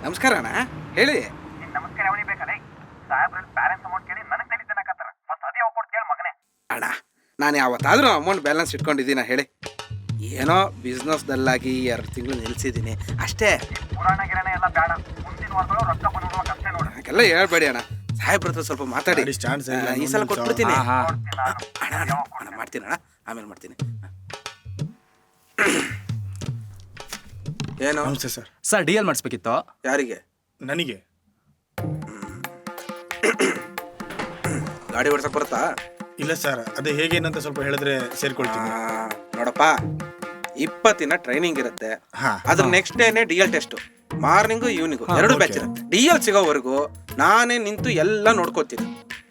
ನಮಸ್ಕಾರ ಅಣ್ಣ, ಹೇಳಿ. ನಮಸ್ಕಾರ ಅವನಿ ಬೇಕಲ್ಲ ಸಾಹೇಬ್ರ ಬ್ಯಾಲೆನ್ಸ್ ಅಮೌಂಟ್ ಕೇಳಿ ನನಗೆ ತಲೆ ತಿನ್ನಕತ್ತಾರ. ಫಸ್ಟ್ ಅದೇ ಅವ್ ಕೊಡ್ತೇಳ ಮಗನೇ. ಅಣ್ಣ, ನಾನು ಯಾವತ್ತಾದ್ರೂ ಅಮೌಂಟ್ ಬ್ಯಾಲೆನ್ಸ್ ಇಟ್ಕೊಂಡಿದ್ದೀನ ಹೇಳಿ? ಏನೋ ಬಿಸ್ನೆಸ್ದಲ್ಲಾಗಿ 2 ತಿಂಗಳು ನಿಲ್ಸಿದ್ದೀನಿ ಅಷ್ಟೇ. ಪುರಾಣ ಗಿರಾಣ ಎಲ್ಲ ಬೇಡ, ಮುಂದಿನ ವಾರಗಳು ರೊಕ್ಕ ಬಂದ್ಬಿಡುವ ಅಷ್ಟೇ ನೋಡಿ. ಹಾಗೆಲ್ಲ ಹೇಳ್ಬೇಡಿ ಅಣ್ಣ, ಸಾಹೇಬ್ರ ಹತ್ರ ಸ್ವಲ್ಪ ಮಾತಾಡಿ. ಈ ಸಲ ಕೊಟ್ಬಿಡ್ತೀನಿ. ಅಣ್ಣ ಮಾಡ್ತೀನಿ ಅಣ್ಣ, ಆಮೇಲೆ ಮಾಡ್ತೀನಿ. ಏನು? ನಮಸ್ತೆ ಸರ್. ಸರ್ ಡಿ ಎಲ್ ಮಾಡಿಸ್ಬೇಕಿತ್ತು. ಯಾರಿಗೆ? ನನಗೆ ಗಾಡಿ ಓಡ್ಸಕ್ ಬರುತ್ತಾ? ಇಲ್ಲ ಸರ್, ಅದೇ ಹೇಗೇನಂತ ಸ್ವಲ್ಪ ಹೇಳಿದ್ರೆ ಸೇರ್ಕೊಳ್ತೀನಿ. ನೋಡಪ್ಪ, 20 ದಿನ ಟ್ರೈನಿಂಗ್ ಇರುತ್ತೆ. ಹಾ. ಅದ್ರ ನೆಕ್ಸ್ಟ್ ಡೇನೆ D L test, morning evening 2 batch ಇರುತ್ತೆ. ಡಿ ಎಲ್ ಸಿಗೋವರೆಗೂ ನಾನೇ ನಿಂತು ಎಲ್ಲ ನೋಡ್ಕೋತೀನಿ.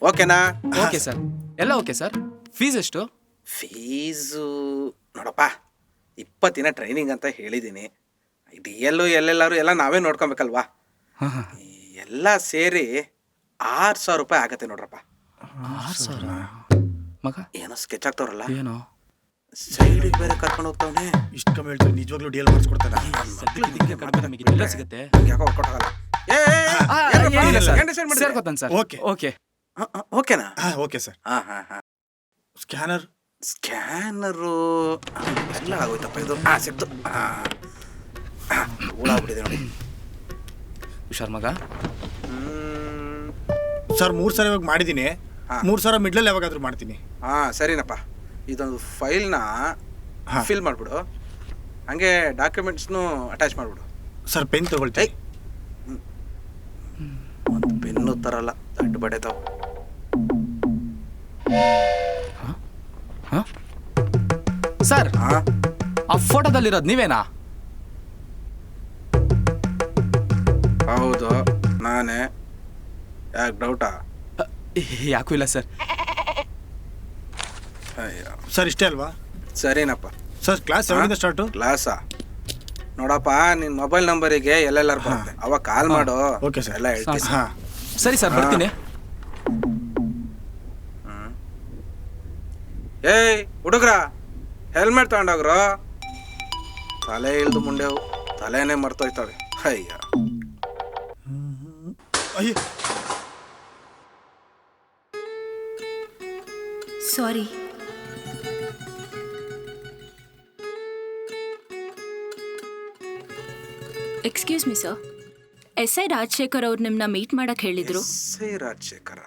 ಓಕೆನಾ? ಓಕೆ ಸರ್, ಎಲ್ಲ ಓಕೆ ಸರ್. ಫೀಸ್ ಎಷ್ಟು? ಫೀಸು ನೋಡಪ್ಪ, 20 ದಿನ ಟ್ರೈನಿಂಗ್ ಅಂತ ಹೇಳಿದ್ದೀನಿ. ಡಿ ಎಲ್ಲು ಎಲ್ಲೆಲ್ಲರೂ ಎಲ್ಲ ನಾವೇ ನೋಡ್ಕೊಬೇಕಲ್ವಾ? ಎಲ್ಲ ಸೇರಿ 6,000 ರೂಪಾಯಿ ಆಗತ್ತೆ ನೋಡ್ರಪ್ಪ. 6,000 ಮಗ? ಏನೋ ಸ್ಕೆಚ್ ಆಗ್ತಾವ್ರಲ್ಲ, ಏನೋ ಸೈಡಿಗೆ ಬೇರೆ ಕರ್ಕೊಂಡು ಹೋಗ್ತಾವನೆ. ಇಷ್ಟು ಕಮ್ಮಿ ಹೇಳ್ತಾರೆ, ನಿಜವಾಗ್ಲೂ ಡಿ ಎಲ್ ಮಾಡಿಸ್ಕೊಡ್ತಾರ? ಎಲ್ಲ ಸಿಗುತ್ತೆ. ಯಾಕೋ ವರ್ಕೌಟ್ ಆಗಲ್ಲ. ಸೇರ್ಕೋತಾನೆ ಸರ್. ಓಕೆ ಓಕೆ ಓಕೆನಾ? ಹಾ ಓಕೆ ಸರ್. ಸ್ಕ್ಯಾನರ್ ಸ್ಕ್ಯಾನರು ಎಲ್ಲ ಆಗೋಯ್ತಪ್ಪ. ಇದು ಸಿಕ್ತು. ಹುಳಾಗ್ಬಿಟ್ಟಿದೆ ನೋಡಿ. ಹುಷಾರ್ ಮಗ. ಸರ್ 3 ಸಲ ಇವಾಗ ಮಾಡಿದ್ದೀನಿ. 3 ಸಲ ಮಿಡ್ಲಲ್ಲಿ ಯಾವಾಗಾದ್ರೂ ಮಾಡ್ತೀನಿ. ಸರಿನಪ್ಪ. ಇದೊಂದು ಫೈಲ್ನ ಫಿಲ್ ಮಾಡಿಬಿಡು, ಹಂಗೆ ಡಾಕ್ಯುಮೆಂಟ್ಸ್ನು ಅಟ್ಯಾಚ್ ಮಾಡಿಬಿಡು. ಸರ್ ಪೆನ್ ತಗೊಳ್ತೀನಿ. ಒಂದು ಪೆನ್ನು ತರಲ್ಲ, ದಡ್ಡ ಬಡೆತಾವ. ಸರ್, ಆ ಫೋಟೋದಲ್ಲಿರೋದು ನೀವೇನಾ? ಹೌದು, ನಾನೇ. ಯಾಕೆ ಡೌಟಾ? ಯಾಕೂ ಇಲ್ಲ ಸರ್. ಅಯ್ಯೋ, ಸರ್ ಇಷ್ಟೇ ಅಲ್ವಾ? ಸರಿನಪ್ಪ. Sir class 7 start. ಕ್ಲಾಸಾ? ನೋಡಪ್ಪ, ನಿನ್ನ ಮೊಬೈಲ್ ನಂಬರಿಗೆ ಎಲ್ಲೆಲ್ಲರೂ ಬರುತ್ತೆ, ಅವಾಗ ಕಾಲ್ ಮಾಡು. Okay sir. ಎಲ್ಲ ಹೇಳ್ತೀನಿ. ಹಾ ಸರಿ ಸರ್, ಬರ್ತೀನಿ. ಏಯ್ ಹುಡುಗ್ರ, ಹೆಲ್ಮೆಟ್ ತಗೊಂಡೋಗ್ರು. ತಲೆ ಇಳ್ದು ಮುಂಡೆವು, ತಲೆನೇ ಮರ್ತೋಯ್ತವೆ. ಅಯ್ಯ, ಅಯ್ಯೋ sorry. Excuse me sir, SI. Rajashekhar ಅವ್ರು ನಿಮ್ಮನ್ನ ಮೀಟ್ ಮಾಡಕ್ ಹೇಳಿದ್ರು. ಎಸ್.ಐ. ರಾಜಶೇಖರ?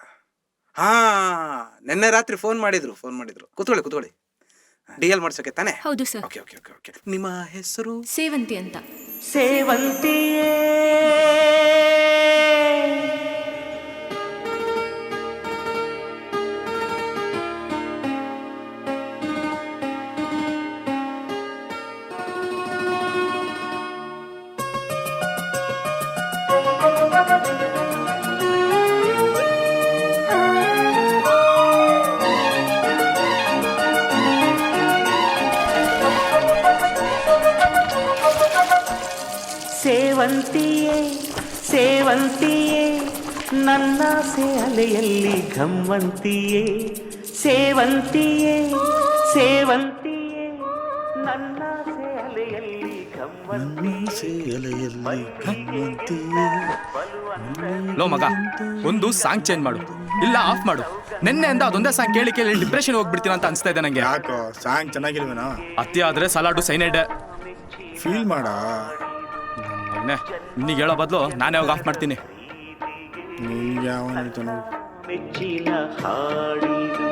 ನಿನ್ನೆ ರಾತ್ರಿ ಫೋನ್ ಮಾಡಿದ್ರು. ಕೂತ್ಕೊಳ್ಳಿ. ಡಿ ಎಲ್ ಮಾಡ್ಸೋಕೆ ತಾನೆ? ಹೌದು ಸರ್. ಓಕೆ. ನಿಮ್ಮ ಹೆಸರು? ಸೇವಂತಿ ಅಂತ. ಸೇವಂತಿಯೇ ಸೇವಂತಿಯೇ ಸೇವಂತಿಯೇ ನನ್ನಾಸೆ ಅಲೆಯಲ್ಲಿ ಘಮ್ಮಂತಿಯೇ. ಸೇವಂತಿಯೇ ಸೇವಂತಿಯೇ ನನ್ನಾಸೆ ಅಲೆಯಲ್ಲಿ ಘಮ್ಮಂತಿಯೇ. ಲೋ ಮಗ, ಒಂದು ಸಾಂಗ್ ಚೇಂಜ್ ಮಾಡು, ಇಲ್ಲ ಆಫ್ ಮಾಡು. ನಿನ್ನೆಯಿಂದ ಅದೊಂದೇ ಸಾಂಗ್ ಕೇಳಿ ಡಿಪ್ರೆಷನ್ ಹೋಗ್ಬಿಡ್ತೀನಿ ಅಂತ ಅನ್ಸ್ತಾ ಇದೆ ನಂಗೆ. ಯಾಕೋ ಸಾಂಗ್ ಚೆನ್ನಾಗಿಲ್ವೇನೋ? ಅತಿ ಆದ್ರೆ ಸಲಾಡು ಸೈನೈಡ್. ಫೀಲ್ ಮಾಡ. ನಿನಗೆ ಹೇಳೋ ಬದಲು ನಾನೇ ಹೋಗಿ ಆಫ್ ಮಾಡ್ತೀನಿ. ನಿಮ್ಗೆ ಯಾವ ಹೇಳ್ತಾನೋ. ಮೆಚ್ಚಿನ ಹಾಡಿದು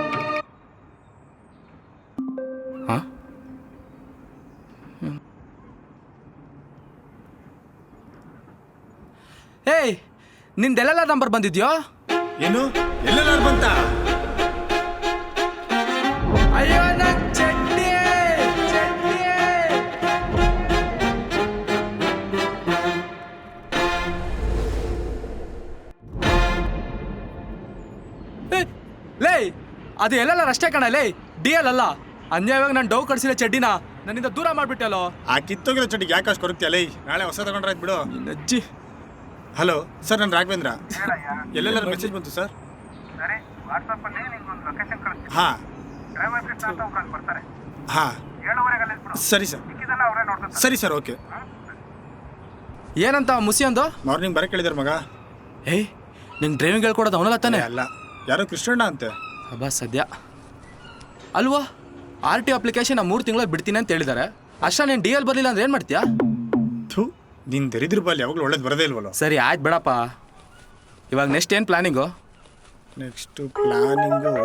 ಏಯ್, ನಿಂದೆಲ್ಲ ನಂಬರ್ ಬಂದಿದ್ಯೋ? ಏನು ಎಲ್ಲೆಲ್ಲಾರು ಬಂತ? ಅಯ್ಯೋ ನನ್ ಚಡ್ಡಿ. ಲೇ, ಅದು ಎಲ್ಲೆಲ್ಲ ಅಷ್ಟೇ ಕಣ ಲೇ, ಡಿ ಎಲ್ ಅಲ್ಲ. ಅನ್ಯಾಯವಾಗಿ ನಾನು ಡೌ ಕಡಿಸಿದ ಚಡ್ಡಿನ ನನ್ನಿಂದ ದೂರ ಮಾಡ್ಬಿಟ್ಟಲ್ಲೋ. ಆ ಕಿತ್ತೋಗಿರೋ ಚಡ್ಡಿಗೆ ಯಾಕೆ ಅಷ್ಟು ಕೊರಗ್ತಿಯಲ್ಲ? ನಾಳೆ ಹೊಸ ತಗೊಂಡ್ರೆ ಆಯ್ತು ಬಿಡು. ಅಜ್ಜಿ. ಹಲೋ ಸರ್, ನಾನು ರಾಘವೇಂದ್ರ. ಎಲ್ಲೆಲ್ಲಾರು ಮೆಸೇಜ್ ಬಂತು ಸರ್? ಸರಿ, ವಾಟ್ಸಪ್ ಅಲ್ಲಿ ನಿಮ್ಗೊಂದು ಲೊಕೇಶನ್ ಕಳಿಸ್ತೀನಿ. ಹಾ ಡ್ರೈವರ್ ಕೃಷ್ಣ ಅಂತ ಬರ್ತಾರೆ. ಹಾ 7:30 ಅಲ್ಲಿ ಬಿಡು. ಸರಿ ಸರ್. ಮಿಕ್ಕಿದೆಲ್ಲ ಅವರೇ ನೋಡ್ತಾರೆ. ಸರಿ ಸರ್, ಓಕೆ. ಏನಂತ ಮುಸಿ ಅಂದು? ಮಾರ್ನಿಂಗ್ ಬರಕ್ಕೆ ಹೇಳಿದಾರೆ ಮಗ. ಏಯ್ ನಿಂಗೆ ಡ್ರೈವಿಂಗ್ ಹೇಳ್ಕೊಡೋದು ಅವನಲ್ಲ ತಾನೆ? ಅಲ್ಲ, ಯಾರೋ ಕೃಷ್ಣಣ್ಣ ಅಂತೆ. ಅಬ್ಬಾ ಸದ್ಯ ಅಲ್ವಾ, ಆರ್ ಟಿ ಅಪ್ಲಿಕೇಶನ್ 3 ತಿಂಗಳಲ್ಲಿ ಬಿಡ್ತೀನಿ ಅಂತ ಹೇಳಿದ್ದಾರೆ. ಅಷ್ಟ ನೀನು ಡಿ ಎಲ್ ಬರಲಿಲ್ಲ ಅಂದ್ರೆ ಏನು ಮಾಡ್ತೀಯಾ? ಥೂ, ನೀನು ದರಿದ್ರ ಬಾಲ್ ಯಾವಾಗಲೂ ಒಳ್ಳೇದು ಬರೋದೇ ಇಲ್ವಲ್ಲ. ಸರಿ ಆಯ್ತು ಬೇಡಪ್ಪ. ಇವಾಗ ನೆಕ್ಸ್ಟ್ ಏನು ಪ್ಲಾನಿಂಗು? ನೆಕ್ಸ್ಟ್ ಪ್ಲಾನಿಂಗು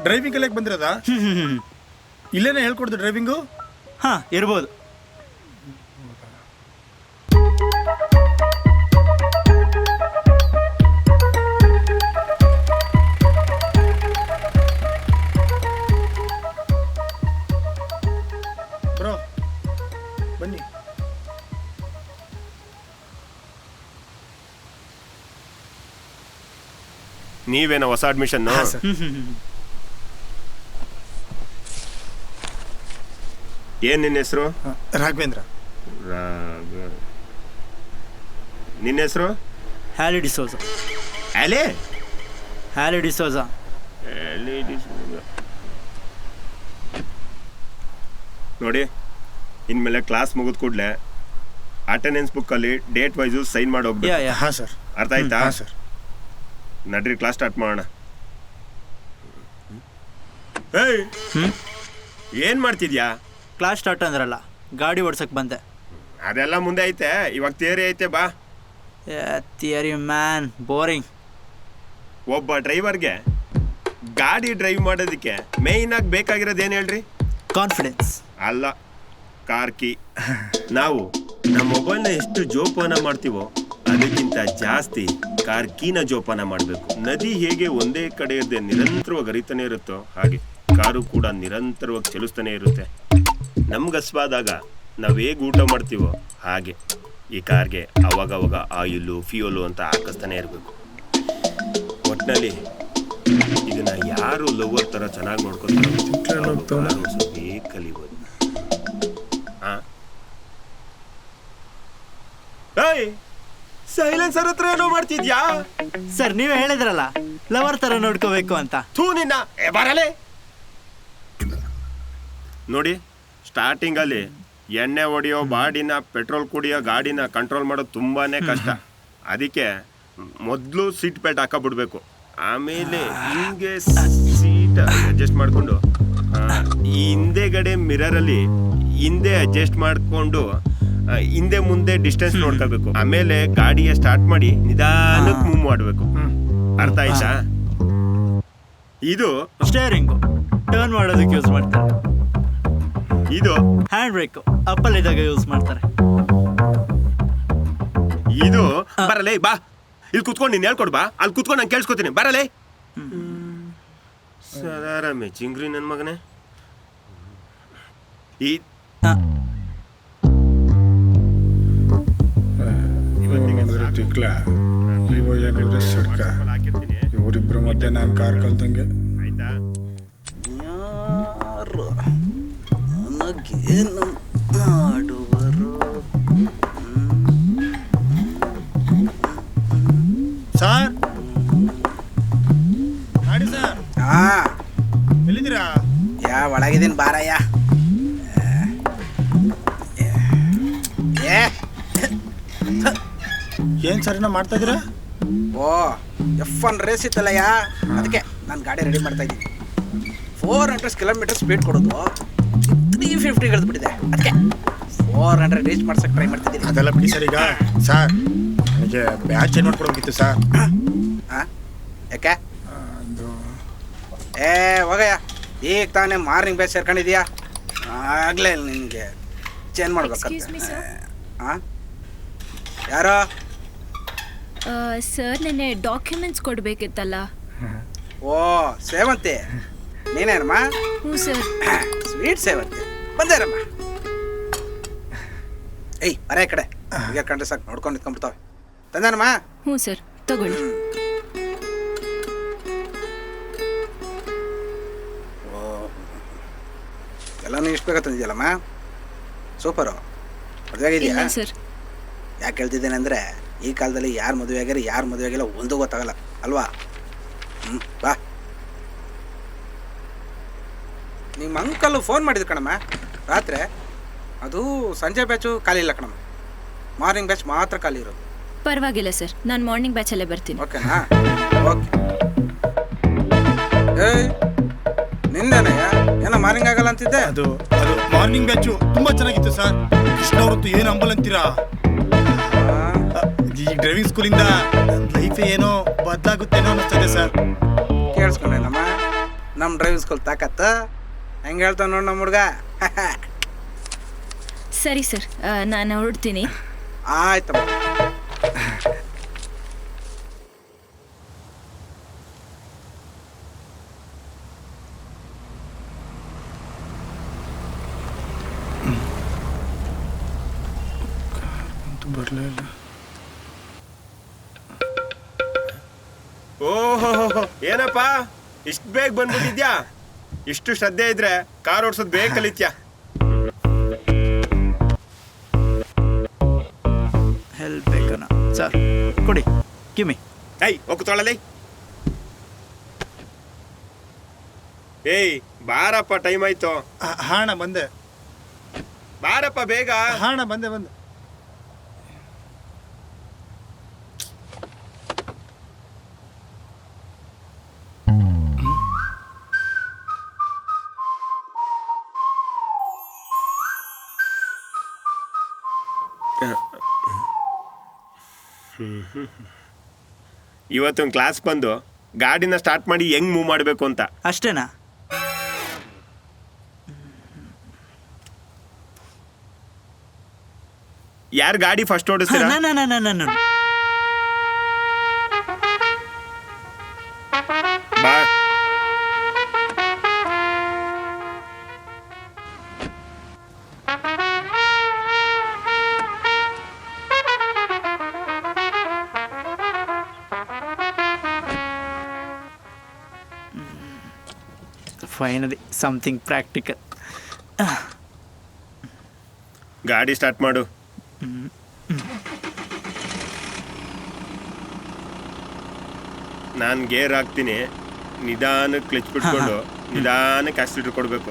ಡ್ರೈವಿಂಗ್ ಕಲಿಯಕ್ಕೆ ಬಂದಿರೋದಾ? ಇಲ್ಲೇನೆ ಹೇಳ್ಕೊಡ್ದು ಡ್ರೈವಿಂಗು? ಹಾಂ, ಇರ್ಬೋದು. ಬ್ರೋ ಬನ್ನಿ. ನೀವೇನೋ ಹೊಸ ಅಡ್ಮಿಷನ್? ಏನ್ ನಿನ್ನ ಹೆಸರು? ರಾಘವೇಂದ್ರ. ನಿನ್ನ ಹೆಸರು? ಹ್ಯಾಲಿ ಡಿಸೋಜ. ಹ್ಯಾಲಿ ಡಿಸೋಜ. ನೋಡಿ, ಇನ್ಮೇಲೆ ಕ್ಲಾಸ್ ಮುಗಿದ ಕೂಡಲೇ ಅಟೆಂಡೆನ್ಸ್ ಬುಕ್ಕಲ್ಲಿ ಡೇಟ್ ವೈಸು ಸೈನ್ ಮಾಡಿ ಹೋಗ್ಬೇಕು. ಹಾಂ ಸರ್. ಅರ್ಥ ಆಯ್ತಾ? ಹಾಂ ಸರ್. ನಡ್ರಿ, ಕ್ಲಾಸ್ ಸ್ಟಾರ್ಟ್ ಮಾಡೋಣ. ಏಯ್, ಏನ್ ಮಾಡ್ತಿದ್ಯಾ? ಕ್ಲಾಸ್ ಸ್ಟಾರ್ಟ್ ಅಂದ್ರಲ್ಲ, ಗಾಡಿ ಓಡ್ಸಕ್ಕೆ ಬಂದೆ. ಅದೆಲ್ಲ ಮುಂದೆ ಐತೆ, ಇವಾಗ ಥಿಯರಿ ಐತೆ. ಬಾ. Theory man, boring. ಒಬ್ಬ ಡ್ರೈವರ್ಗೆ ಗಾಡಿ ಡ್ರೈವ್ ಮಾಡೋದಕ್ಕೆ ಮೇಯ್ನ್ ಆಗಿ ಬೇಕಾಗಿರೋದು ಏನು ಹೇಳ್ರಿ? ಕಾನ್ಫಿಡೆನ್ಸ್. ಅಲ್ಲ, ಕಾರ್ ಕೀ. ನಾವು ನಮ್ಮ ಮೊಬೈಲ್ನ ಎಷ್ಟು ಜೋಪಾನ ಮಾಡ್ತೀವೋ ಅದಕ್ಕಿಂತ ಜಾಸ್ತಿ ಕಾರ್ ಕೀನ ಜೋಪಾನ ಮಾಡಬೇಕು. ನದಿ ಹೇಗೆ ಒಂದೇ ಕಡೆ ಇರದೆ ನಿರಂತರವಾಗಿ ಹರಿತಾನೆ ಇರುತ್ತೋ ಹಾಗೆ ಕಾರು ಕೂಡ ನಿರಂತರವಾಗಿ ಚಲಿಸ್ತಾನೆ ಇರುತ್ತೆ. ನಮ್ಗೆ ಹಸ್ವಾದಾಗ ನಾವು ಹೇಗೆ ಊಟ ಮಾಡ್ತೀವೋ ಹಾಗೆ ಈ ಕಾರ್ಗೆ ಅವಾಗವಾಗ ಆಯಿಲು ಫ್ಯೂಯಲು ಅಂತ ಹಾಕಿಸ್ತಾನೆ ಇರಬೇಕು. ಒಟ್ಟಿನಲ್ಲಿ ಇದನ್ನ ಯಾರು ಲವರ್ ಥರ ಚೆನ್ನಾಗಿ ನೋಡ್ಕೊತಾರೆ ಕಲಿಬೋದು. ಸೈಲೆನ್ಸರ್ ಹತ್ರ ಏನೋ ಮಾಡ್ತಿದ್ಯಾ? ಸರ್, ನೀವೇ ಹೇಳಿದ್ರಲ್ಲ ಲವರ್ ಥರ ನೋಡ್ಕೋಬೇಕು ಅಂತ. ಥೂ ನಿನ್ನ, ಬರಲೇ. ನೋಡಿ, ಸ್ಟಾರ್ಟಿಂಗಲ್ಲಿ ಎಣ್ಣೆ ಹೊಡೆಯೋ ಬಾಡಿನ, ಪೆಟ್ರೋಲ್ ಕುಡಿಯೋ ಗಾಡಿನ ಕಂಟ್ರೋಲ್ ಮಾಡೋದು ತುಂಬಾ ಕಷ್ಟ. ಅದಕ್ಕೆ ಮೊದಲು ಸೀಟ್ ಬೆಲ್ಟ್ ಹಾಕಬಿಡ್ಬೇಕು. ಆಮೇಲೆ ಹಿಂಗೆ ಸೀಟ್ ಅಡ್ಜಸ್ಟ್ ಮಾಡಿಕೊಂಡು ಈ ಹಿಂದೆಗಡೆ ಮಿರರಲ್ಲಿ ಹಿಂದೆ ಅಡ್ಜಸ್ಟ್ ಮಾಡಿಕೊಂಡು ಹಿಂದೆ ಮುಂದೆ ಡಿಸ್ಟೆನ್ಸ್ ನೋಡ್ಕೋಬೇಕು. ಆಮೇಲೆ ಗಾಡಿಯ ಸ್ಟಾರ್ಟ್ ಮಾಡಿ ನಿಧಾನಕ್ಕೆ ಮೂವ್ ಮಾಡಬೇಕು. ಅರ್ಥ ಆಯ್ತಾ? ಇದು ಸ್ಟೇರಿಂಗು ಟರ್ನ್ ಮಾಡೋದಕ್ಕೆ ಯೂಸ್ ಮಾಡ್ತಾರೆ. ಇದು ಹ್ಯಾಂಡ್ ಬ್ರೇಕು ಅಪ್ಪಲ್ ಇದ್ದಾಗ ಯೂಸ್ ಮಾಡ್ತಾರೆ. ಇದು ಬರಲೇ, ಬಾ ಇಲ್ಲಿ ಕುತ್ಕೊಂಡು ನೀನು ಹೇಳ್ಕೊಡ್. ಬಾ, ಅಲ್ಲಿ ಕುತ್ಕೊಂಡು ನಾನು ಕೇಳಿಸ್ಕೊತೀನಿ. ಬರಲೇ. ಸದಾರಾಮೆ ಚಿಂಗ್ರಿ ನನ್ನ ಮಗನೇ. ಈ ಇವರಿಬ್ರು ಮಧ್ಯೆ ನಾನು ಕಾರ್ ಕಲ್ತಂಗೆ. ಆಯ್ತಾ? ಯಾರು ನನಗೇನು ಮಾಡುವರು? ಸರ್ ಮಾಡಿ ಸರ್. ಹಾಂ, ಎಲ್ಲಿದ್ದೀರಾ? ಒಳಗಿದ್ದೀನಿ ಬಾರಯ್ಯ. ಏನು ಸರ್ ಏನೋ ಮಾಡ್ತಾ ಇದ್ದೀರಾ? ಓ, F1 ರೇಸ್ ಇತ್ತಲ್ಲಯ್ಯ, ಅದಕ್ಕೆ ನಾನು ಗಾಡಿ ರೆಡಿ ಮಾಡ್ತಾ ಇದ್ದೀನಿ. 400 ಕಿಲೋಮೀಟರ್ ಸ್ಪೀಡ್ ಕೊಡೋದು 350 ಕಳೆದ್ಬಿಟ್ಟಿದೆ. ಅದಕ್ಕೆ 400 ರೀಚ್ ಮಾಡ್ಸಕ್ಕೆ ಟ್ರೈ ಮಾಡ್ತಿದ್ದೀನಿ. ಅದೆಲ್ಲ ಬಿಡಿ ಸರ್. ಈಗ ಸರ್, ನನಗೆ ಬ್ಯಾಚ್ ಚೇಂಜ್ ಮಾಡ್ಕೊಡೋಗಿತ್ತು ಸರ್. ಹಾಂ, ಯಾಕೆ? ಹೋಗಯ್ಯ, ಈಗ ತಾನೇ ಮಾರ್ನಿಂಗ್ ಬ್ಯಾಚ್ ಸೇರ್ಕೊಂಡಿದ್ಯಾ? ಆಗಲೇ ನಿನಗೆ ಚೇಂಜ್ ಮಾಡ್ಬೇಕಂತ. ಹಾಂ, ಯಾರೋ ಸರ್, ನೆನ್ನೆ ಡಾಕ್ಯುಮೆಂಟ್ಸ್ ಕೊಡಬೇಕಿತ್ತಲ್ಲ. ಓ ಸೇವಂತಿ ನೀನೇನಮ್ಮ? ಹ್ಞೂ ಸರ್. ಸ್ವೀಟ್ ಸೇವಂತಿ ಬಂದೇರಮ್ಮ. ಏಯ್ ಬರ ಈ ಕಡೆ ಈಗ ಕಂಡ್ರೆ ಸಾಕು ನೋಡ್ಕೊಂಡು ನಿಂತ್ಕೊಂಡ್ಬಿಡ್ತಾವೆ. ತಂದೇನಮ್ಮ? ಹ್ಞೂ ಸರ್, ತಗೊಳ್ಳಿ. ಎಲ್ಲನೂ ಇಷ್ಟು ಬೇಗ ತಂದಿದ್ಯಲ್ಲಮ್ಮ, ಸೂಪರು. ಮದುವೆ ಆಗಿದೆಯಾ? ಇಲ್ಲ ಸರ್. ಯಾಕೆ ಹೇಳ್ತಿದ್ದೇನೆ ಅಂದರೆ ಈ ಕಾಲದಲ್ಲಿ ಯಾರು ಮದುವೆ ಆಗ್ಯಾರ ಯಾರು ಮದುವೆ ಆಗಿಲ್ಲ ಒಂದು ಗೊತ್ತಾಗಲ್ಲ ಅಲ್ವಾ? ಬಾ. ನಿಮ್ಮ ಅಂಕಲ್ ಫೋನ್ ಮಾಡಿದ್ರು ಕಣಮ್ಮ ರಾತ್ರಿ. ಅದು ಸಂಜೆ ಬ್ಯಾಚು ಖಾಲಿ ಇಲ್ಲ ಕಣಮ್ಮ, ಮಾರ್ನಿಂಗ್ ಬ್ಯಾಚ್ ಮಾತ್ರ ಖಾಲಿ ಇರೋದು. ಪರವಾಗಿಲ್ಲ ಸರ್, ನಾನು ಮಾರ್ನಿಂಗ್ ಬ್ಯಾಚಲ್ಲೇ ಬರ್ತೀನಿ. ಓಕೆನಾ? ಓಕೆ. ಏಯ್ ನಿಂದೇನಯ್ಯ ಏನೋ ಮಾರ್ನಿಂಗ್ ಆಗಲ್ಲ ಅಂತಿದ್ದೆ? ಅದು ಅದು ಮಾರ್ನಿಂಗ್ ಬ್ಯಾಚು ತುಂಬಾ ಚೆನ್ನಾಗಿತ್ತು ಸರ್. ಕೃಷ್ಣ ಅವರತ್ತು ಏನು ಅಂಬಲ್ ಅಂತೀರಾ? ಈ ಡ್ರೈವಿಂಗ್ ಸ್ಕೂಲಿಂದ ಲೈಫ್ ಏನೋ ಬದಲಾಗುತ್ತೇನೋ ಅನ್ನಿಸ್ತದೆ ಸರ್. ಕೇಳಿಸ್ಕೊಂಡೇನಮ್ಮ ನಮ್ಮ ಡ್ರೈವಿಂಗ್ ಸ್ಕೂಲ್ ತಾಕತ್ತ ಹೆಂಗೆ ಹೇಳ್ತಾವ ನೋಡಿ ನಮ್ಮ ಹುಡುಗ. ಸರಿ ಸರ್, ನಾನು ಹೊರಡ್ತೀನಿ. ಆಯ್ತಮ್ಮ. ಬರಲಿಲ್ಲ. ಓಹೋ ಏನಪ್ಪ ಇಷ್ಟು ಬೇಗ ಬಂದ್ಬಿಟ್ಟಿದ್ಯಾ? ಇಷ್ಟು ಶ್ರದ್ಧೆ ಇದ್ರೆ ಕಾರ್ ಓಡಿಸೋದು ಬೇಗ ಕಲಿತ್ಯಾ? ಹೆಲ್ಪ್ ಬೇಕಣ್ಣ ಸರ್, ಕೊಡಿ ಕಿಮ್ಮಿ. ಏಯ್ ಹೋಗ್ತಾಳಲ್ಲೇ. ಏಯ್ ಬಾರಪ್ಪ, ಟೈಮ್ ಆಯ್ತು. ಹಾಣ ಬಂದೆ. ಬಾರಪ್ಪ ಬೇಗ. ಹಾಣ ಬಂದೆ ಬಂದೆ. ಇವತ್ತೊಂದು ಕ್ಲಾಸ್ ಬಂದು ಗಾಡಿನ ಸ್ಟಾರ್ಟ್ ಮಾಡಿ ಹೆಂಗ್ ಮೂವ್ ಮಾಡಬೇಕು ಅಂತ ಅಷ್ಟೇನಾ? ಯಾರು ಗಾಡಿ ಫಸ್ಟ್ ಓಡಿಸ್ತೀರಾ? ನಾನು ಬಾ. Finally something practical. ಗಾಡಿ ಸ್ಟಾರ್ಟ್ ಮಾಡು. ನಾನು ಗೇರ್ ಹಾಕ್ತೀನಿ, ನಿಧಾನಕ್ಕೆ ಕ್ಲಚ್ ಬಿಟ್ಕೊಂಡು ನಿಧಾನಕ್ಕೆ ಆಕ್ಸಿಲೇಟರ್ ಕೊಡಬೇಕು.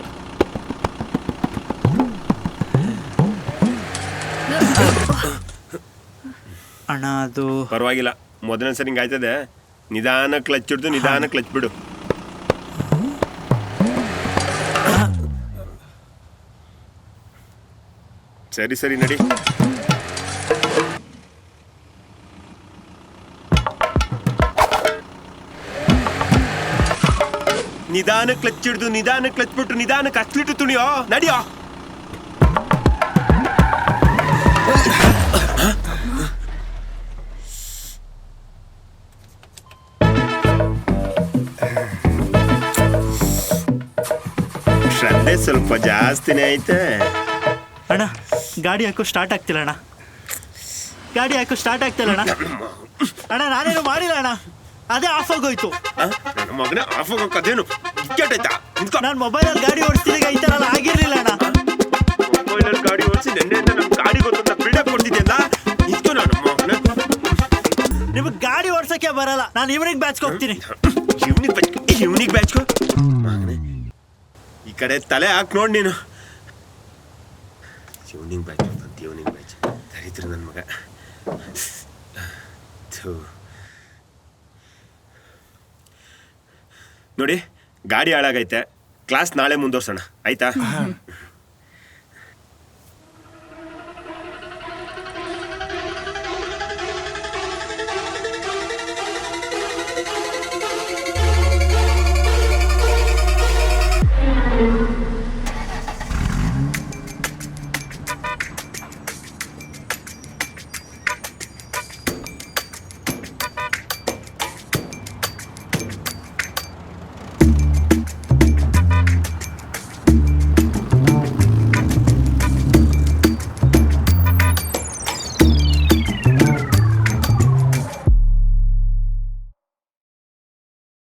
ಅಣ್ಣ ಅದು ಪರವಾಗಿಲ್ಲ, ಮೊದಲನೇ ಸರಿ ಹಿಂಗೆ ಆಯ್ತದೆ. ನಿಧಾನಕ್ಕೆ ಕ್ಲಚ್ ಹಿಡ್ದು ನಿಧಾನಕ್ಕೆ ಕ್ಲಚ್ ಬಿಡು. ಸರಿ ಸರಿ ನಡಿ. ನಿಧಾನಕ್ಕೆ ಕ್ಲಚ್ ಹಿಡ್ದು ನಿಧಾನಕ್ಕೆ ಕ್ಲಚ್ ಬಿಟ್ಟು ನಿಧಾನಕ್ಕೆ ಆಕ್ಸಿಲೇಟರ್ ತುಣಿಯೋ, ನಡಿಯೋ. ಶ್ರದ್ಧೆ ಸ್ವಲ್ಪ ಜಾಸ್ತಿನೇ ಐತೆ. ಅಣ್ಣ ಗಾಡಿ ಹಾಕೋ ಸ್ಟಾರ್ಟ್ ಆಗ್ತಿಲ್ಲ ಅಣ್ಣ. ಗಾಡಿ ಹಾಕೋ ಸ್ಟಾರ್ಟ್ ಆಗ್ತಿಲ್ಲ ಅಣ್ಣ. ಅಣ್ಣ ನಾನೇನು ಮಾಡಿಲ್ಲ ಅಣ್ಣ, ಅದೇ ಆಫ್ ಆಗೋಯ್ತು. ನನ್ನ ಮಗನ ಆಫ್ ಆಗೋಕ್ಕದೇನು ಕೆಟ್ಟೈತಾ? ನಾನು ಮೊಬೈಲಲ್ಲಿ ಗಾಡಿ ಓಡಿಸ್ತಿದ್ದಾಗ ಈ ಥರ ಎಲ್ಲ ಆಗಿರಲಿಲ್ಲ ಅಣ್ಣ. ಮೊಬೈಲಲ್ಲಿ ಗಾಡಿ ಓಡಿಸಿ ನೆನ್ನೆಯಿಂದ ನಮ್ಮ ಗಾಡಿ ಗೊತ್ತಂತ ಬಿಲ್ಡಪ್ ಕೊಡ್ತಿದ್ಯಲ್ಲ, ಇತ್ತು ನನ್ನ ಮಗನ. ನಿಮಗೆ ಗಾಡಿ ಓಡ್ಸೋಕ್ಕೆ ಬರಲ್ಲ, ನಾನು ಈವ್ನಿಂಗ್ ಬ್ಯಾಚ್ಗೆ ಹೋಗ್ತೀನಿ. ಈವ್ನಿಂಗ್ ಬ್ಯಾಚ್ಗೋ ಮಗನೇ, ಈ ಕಡೆ ತಲೆ ಹಾಕಿ ನೋಡಿ ನೀನು. ಈವ್ನಿಂಗ್ ಬ್ಯಾಚ್ ಅಂತ ಈವ್ನಿಂಗ್ ಬ್ಯಾಚ್ ದರಿದ್ರ ನನ್ನ ಮಗ. ನೋಡಿ ಗಾಡಿ ಹಾಳಾಗೈತೆ, ಕ್ಲಾಸ್ ನಾಳೆ ಮುಂದುವರ್ಸೋಣ ಆಯ್ತಾ?